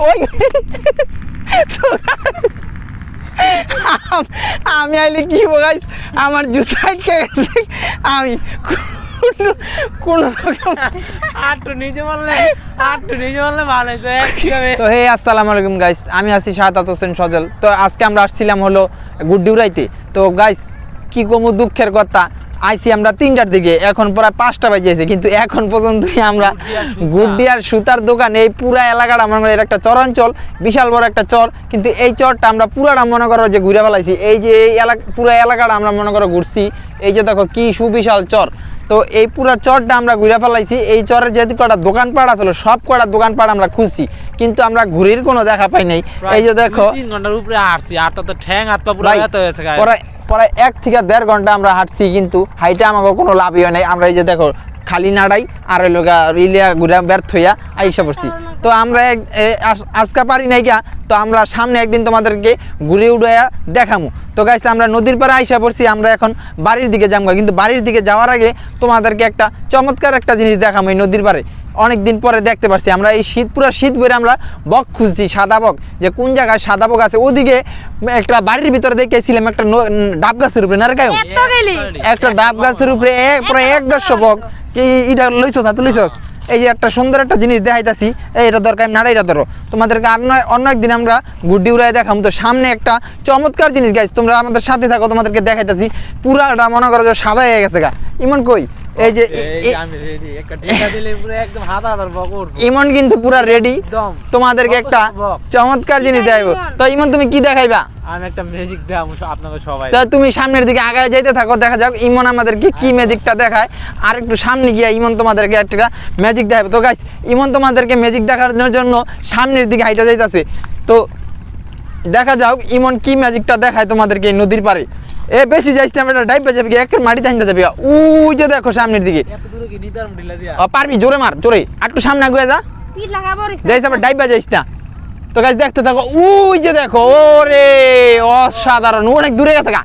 ওই আমি আইলে কি গাইস আমার জুতা আটকে গেছে আমি কোন রকম আটটু নিচে বললে ভালো হতো। তো হে আসসালামু আলাইকুম গাইস, আমি আছি শাহাদাত হোসেন সজল। তো আজকে আমরা আসছিলাম হলো গুড্ডিউরাইতে। তো গাইস কি কমু দুঃখের কথা, আইছি আমরা 3টার দিকে, এখন প্রায় 5টা বাজে, কিন্তু এখন পর্যন্ত আমরা গুড্ডি আর সুতার দোকান এই পুরা এলাকাটা আমার একটা চরাঞ্চল, বিশাল বড় একটা চর, কিন্তু এই চরটা আমরা পুরাটা মনে করো যে ঘুরে ফেলাইছি। এই যে এই এলাকা পুরা এলাকাটা আমরা মনে করো ঘুরছি, এই যে দেখো কি সুবিশাল চর। তো এই পুরো চরটা আমরা ঘুরে ফেলাইছি। এই চরের যে কটা দোকানপাট আসলে সব কটা দোকানপাট আমরা খুঁজছি, কিন্তু আমরা ঘুরির কোনো দেখা পাই নাই। এই যে দেখো 3 ঘন্টার উপরে হাঁটছি, আর তো ঠ্যাং হাত পা পুরো ব্যথা হয়েছে গায়ে। পরে 1 থেকে 1.5 ঘন্টা আমরা হাঁটছি, কিন্তু হাইটে আমাকে কোনো লাভই হয় নাই। আমরা এই যে দেখো খালি নাড়াই আর ওই লোক রিলিয়া ঘুরে ব্যর্থ হইয়া আইসা পড়ছি। তো আমরা আজকে পারি নাই গা, তো আমরা সামনে একদিন তোমাদেরকে ঘুরে উড়াইয়া দেখামু। তো গাইস আমরা নদীর পাড়ে আইসা পড়ছি, আমরা এখন বাড়ির দিকে যাবো, কিন্তু বাড়ির দিকে যাওয়ার আগে তোমাদেরকে একটা চমৎকার একটা জিনিস দেখামু। এই নদীর পাড়ে অনেকদিন পরে দেখতে পারছি আমরা এই পুরো শীত ভরে আমরা বক খুঁজছি, সাদা বক, যে কোন জায়গায় সাদা বক আছে। ওদিকে একটা বাড়ির ভিতরে দেখেছিলাম একটা ডাব গাছের উপরে, না রে গায়ে একটা ডাব গাছের উপরে প্রায় 1-1.5 বক। কি এটা লইছস না? তো লইছস। এই যে একটা সুন্দর একটা জিনিস দেখাইতাছি, এটা দরকার না, এটা ধরো। তোমাদেরকে অন্য একদিন আমরা গুড্ডি উড়াই দেখাম। তো সামনে একটা চমৎকার জিনিস গাইস, তোমরা আমাদের সাথে থাকো, তোমাদেরকে দেখাইতাছি। পুরাটা মনে করো যে সাদা হয়ে গেছে গা। ইমন কই? এই যে আমি রেডি, একটা টিকা দিলে পুরো একদম হাজার বক উঠবে। ইমন কিন্তু পুরা রেডি, তোমাদেরকে একটা চমৎকার জিনিস দেখাইবো। তো ইমন তুমি কি দেখাইবা? আমি একটা ম্যাজিক দেখাবো আপনাকে সবাই। তা তুমি সামনের দিকে আগায় যাইতে থাকো, দেখা যাক ইমন আমাদেরকে কি ম্যাজিকটা দেখায়। আর একটু সামনে গিয়ে ইমন তোমাদেরকে একটা ম্যাজিক দেখাবে। তো গাইস ইমন তোমাদেরকে ম্যাজিক দেখানোর জন্য সামনের দিকে হাইটা যাইতাছে। তো দেখা যাক ইমন কি ম্যাজিকটা দেখায় তোমাদেরকে এই নদীর পাড়ে। বেশি যাইস না, এটা ডাইপে যাবে, একের মাটিতে আনতে যাবে। ওই যে দেখো সামনের দিকে, এত দূরে কি নিতার ঢিলা দিয়া পারবি, জোরে মার, জোরে একটু সামনে আগুয়ে যা, যাইস আবার ডাইপে যাইস না। তো গাইস দেখতে থাকো, ওই যে দেখো, ওরে অসাধারণ, অনেক দূরে গেছে গা।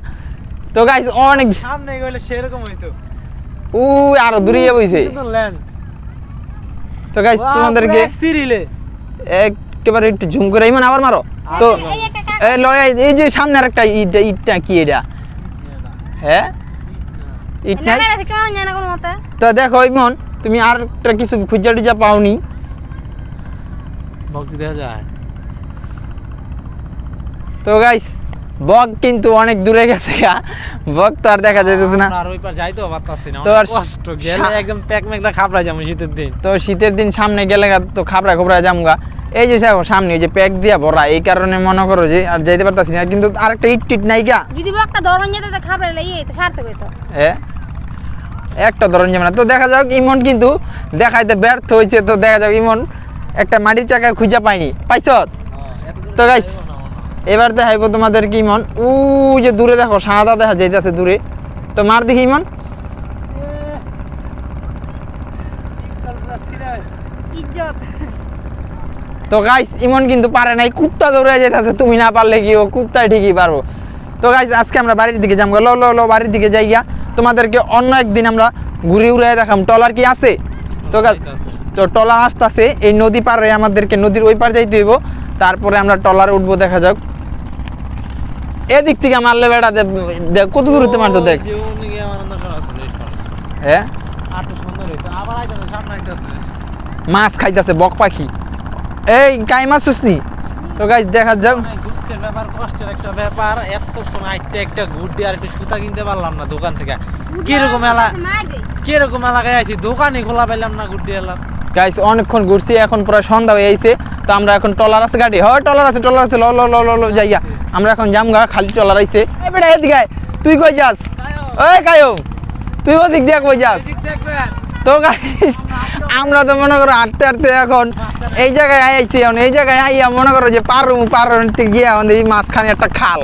তো গাইস অনেক সামনে গেলে সেরকম হইতো, ওই আরো দূরে বইছে। তো গাইস তোমাদেরকে সিরিলে একেবারে একটু ঝুম করে ইমন আবার মারো। তো এই যে সামনে আরেকটা ইটটা কি এটা? হ্যাঁ ইট নাই। তো দেখো ইমন তুমি আর একটা কিছু খুঁজা টুজা পাওনি? ভক্তি দেখা যায়। তো গাইস বক কিন্তু অনেক দূরে গেছে গা, বক তো আর দেখা যাইতেছে না। আর ওই পার যাইতো পারতাছি না, তো অনেক কষ্ট, গেলে একদম প্যাক ম্যাকদা খাবড়া যামু শীতের দিন। তো শীতের দিন সামনে গেলে তো খাবড়া খবরা যামগা। এই যে সামনে যে প্যাক দিয়া ভরা, এই কারণে মনে করো যে আর যাইতে পারতাছি না। কিন্তু আরেকটা ইট টিট নাই গা, যদি একটা ধরন যেতে তো খাবড়া লাগিয়ে তো সার্থক হইতো। হ্যাঁ একটা ধরন যাবে না। তো দেখা যাক ইমন কিন্তু দেখাইতে ব্যর্থ হয়েছে। তো দেখা যাক ইমন একটা মাটির চাকা খুঁজে পাইনি, পাইছ? তো গাইস এবার দেখাইবো তোমাদের কি ইমন, ওই যে দূরে দেখো সাদা দেখা যাইতেছে দূরে। তো মার দেখি ইমন। তো গাইস ইমন কিন্তু পারে নাই, কুত্তা দৌড়ে যাইতেছে। তুমি না পারলে কি, ও কুত্তা ঠিকই পারবো। তো গাইস আজকে আমরা বাড়ির দিকে যাবো, লো বাড়ির দিকে যাইয়া তোমাদেরকে অন্য একদিন আমরা ঘুরে উড়ে দেখাম। টলার কি আছে? তো গাইস তো টলার আসতেছে এই নদী পারে, আমাদেরকে নদীর ওই পার যাইতে হইব, তারপরে আমরা টলারে উঠবো। দেখা যাক এদিক থেকে মারলে বেড়া দেখ কত দূর হতে মারছো, দেখ। হ্যাঁ মাছ খাইতেছে বক পাখি, এই কাই মাছ শুসনি। তো গাইস দেখা যাক, দুঃখের ব্যাপার, কষ্টের একটা ব্যাপার, এতক্ষণ একটা গুড্ডি আর একটা সুতা কিনতে পারলাম না দোকান থেকে। কিরকম এলাকায় আছি, দোকানই খোলা পাইলাম না গুড্ডি এলাম। গাইস অনেকক্ষণ ঘুরছি, এখন পুরো সন্ধ্যা হয়ে আইছে। তো আমরা এখন টলার আছে গাড়ি, হয় টলার আছে লো যাইয়া আমরা এখন জামগা, খালি টলার আইছে। এই বেটা এদিকে আয়, তুই কই যাস? ওই কায়ো তুই ওদিক দিয়ে কই যাস? তো গাইস আমরা তো মনে করো হাঁটতে হাঁটতে এখন এই জায়গায় আইছি, এখন এই জায়গায় আইয়া মনে করো যে পারতে গিয়া এই মাঝখানে একটা খাল।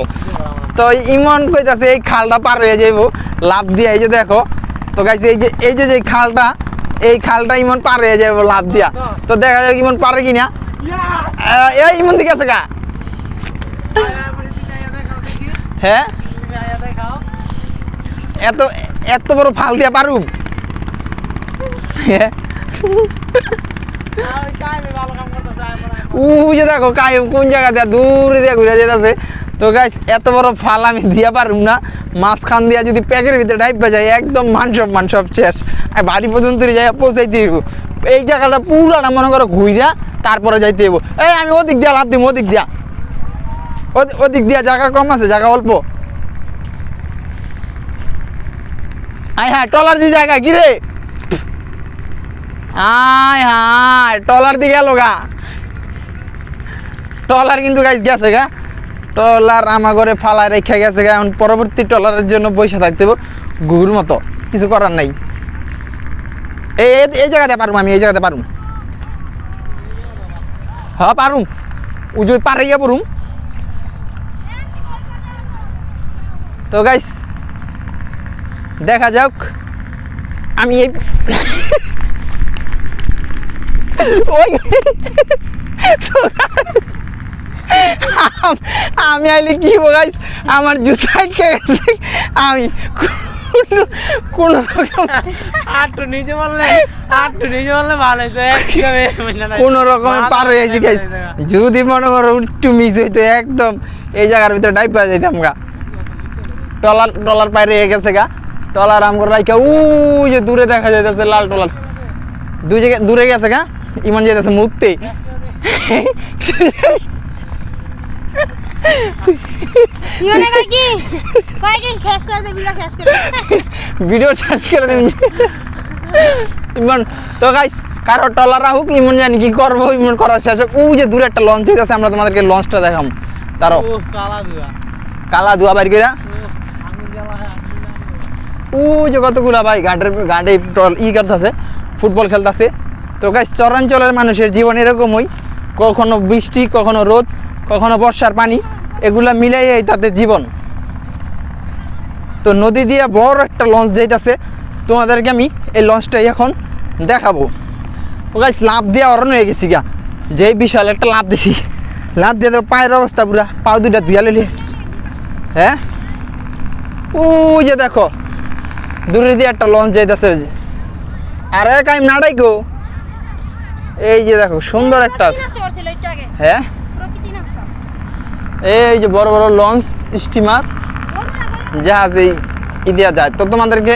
তো ইমন কইতাছে এই খালটা পার হয়ে যাইবো লাভ দিয়া। এই যে দেখো, তো গাইস এই যে খালটা, এই খালটা ইমন পার হয়ে যাবো লাভ দিয়া। তো দেখা যাক ইমন পারে কিনা। এই ইমন দিকে আছে গা। হ্যাঁ এত বড় ফাল দিয়া পারুম? ওই যে দেখো কায়ুম কোন জায়গা দিয়ে দূরে দিয়ে ঘুরে যেতেছে। তো গাইস এত বড় ফাল আমি দিয়া পারুম না, মাঝখান দিয়া যদি প্যাকের ভিতরে ডাইপা যায় একদম মান সব শেষ, আর বাড়ি পর্যন্ত যাই পৌঁছাইতে হইব। এই জায়গাটা পুরাটা মনে করো ঘুইরা তারপরে যাইতে হইব। এই আমি ওদিক দিয়া লাভ দিব, ওদিক দিয়া ওদিক দিয়া জায়গা কম আছে, জায়গা অল্প। আয় হ্যাঁ টলার দি জায়গা কি রে, আয় হ্যাঁ টলার দি গেল গা, টলার কিন্তু গাইস গেছে গা, টলার আমার ঘরে ফালায় রেখে গেছে গা। এখন পরবর্তী টলারের জন্য বসে থাকতে হবে গুগুর মতো, কিছু করার নাই। এই জায়গাতে পারুম আমি, এই জায়গাতে পারুম, হ্যাঁ পারুম, ওই যে পারে গিয়ে পড়ুম। তো গাইস দেখা যাক আমি এই ওই আমি আইলে কি গাইস আমার জুতা আটকে গেছে, আমি কোন রকম আটটু নিচে বললে ভালো হইতো, একদম কোন রকমে পার হয়ে গেছি গাইস। যদি মনে করো একটু মিস হইতো একদম এই জায়গার ভিতরে ডাইপা যাইতাম গা। টলার পায়ে রয়ে গেছে গা, টলার আমগর রাইখা ওই যে দূরে দেখা যাইতেছে লাল টলার, দুই জায়গায় দূরে গেছে গা, ইমান যাইতেছে মুক্তি। ইউনে কই কি শেষ করে দে, ভিডিও শেষ করে দে। ভিডিও শেষ করে দেবেন ইমন। তো গাইস কারো টলার রাহুক, ইমন জানি কি করবো, ইমন করার শেষ হোক। ওই যে দূরে একটা লঞ্চ হইতেছে, আমরা তোমাদেরকে লঞ্চটা দেখাম। তারও কালা ধোয়া, কালা ধোয়া বাইর কইরা আঙুল জ্বালা হয়, ওই যে কতগুলা ভাই গাঁটে ই করতেছে, ফুটবল খেলতেছে। তো গাইস চরাঞ্চলের মানুষের জীবন এরকমই, কখনো বৃষ্টি, কখনো রোদ, কখনো বর্ষার পানি, এগুলা মিলাইয়াই তাদের জীবন। তো নদী দিয়ে বড় একটা লঞ্চ যাইতেছে, তোমাদেরকে আমি এই লঞ্চটাই এখন দেখাবো। ও গাইস লাভ দিয়ে অরণ হয়ে গেছি গা, যে বিশাল একটা লাভ দিছি, লাভ দিয়ে তো পায়ের অবস্থা পুরা, পাও দুইটা ধুয়া লইলি। হ্যাঁ ওই যে দেখো দূরে দিয়ে একটা লঞ্চ যাইতেছে, আর এক আমি নাড়াই গো। এই যে দেখো সুন্দর একটা, নষ্ট করছিল একটু আগে, হ্যাঁ প্রকৃতি নষ্ট। এই যে বড় বড় লঞ্চ স্টিমার জাহাজ এই ই দেওয়া যায়। তো তোমাদেরকে